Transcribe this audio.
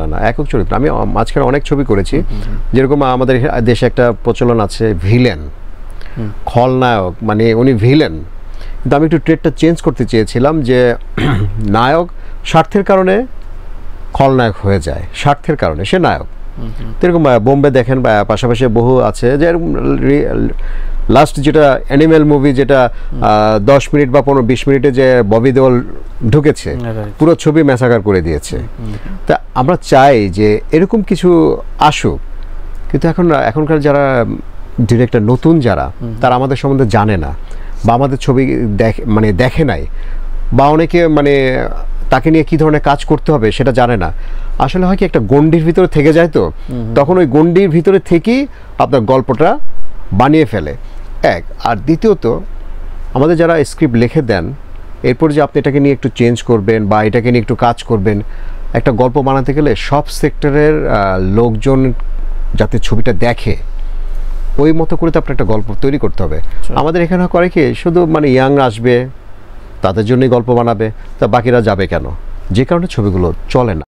না না একক চরিত্র। আমি মাঝখানে অনেক ছবি করেছি, যেরকম আমাদের দেশে একটা প্রচলন আছে ভিলেন, খলনায়ক, মানে উনি ভিলেন। কিন্তু আমি একটু ট্রেডটা চেঞ্জ করতে চেয়েছিলাম যে নায়ক স্বার্থের কারণে খলনায়ক হয়ে যায়, স্বার্থের কারণে সে নায়ক। এরকম বোম্বে দেখেন বা পাশাপাশি বহু আছে যে লাস্ট যেটা অ্যানিমেল মুভি, যেটা 10 মিনিট বা 15-20 মিনিটে যে ববি দেওল ঢুকেছে, পুরো ছবি ম্যাসাকার করে দিয়েছে। তা আমরা চাই যে এরকম কিছু আসুক, কিন্তু এখনকার যারা ডিরেক্টর নতুন যারা, তারা আমাদের সম্বন্ধে জানে না বা আমাদের ছবি দেখে নাই, বা অনেকে তাকে নিয়ে কী ধরনের কাজ করতে হবে সেটা জানে না। আসলে হয় কি, একটা গণ্ডির ভিতরে থেকে যায়, তো তখন ওই গণ্ডির ভিতরে থেকেই আপনার গল্পটা বানিয়ে ফেলে, এক। আর দ্বিতীয়ত, আমাদের যারা স্ক্রিপ্ট লিখে দেন, এরপর যে আপনি এটাকে নিয়ে একটু চেঞ্জ করবেন বা এটাকে নিয়ে একটু কাজ করবেন, একটা গল্প বানাতে গেলে সব সেক্টরের লোকজন যাতে ছবিটা দেখে, ওই মতো করে তো আপনার একটা গল্প তৈরি করতে হবে। আমাদের এখানে করে কি, শুধু ইয়াং আসবে, তাদের জন্যই গল্প বানাবে, তা বাকিরা যাবে কেন? যে কারণে ছবিগুলো চলে না।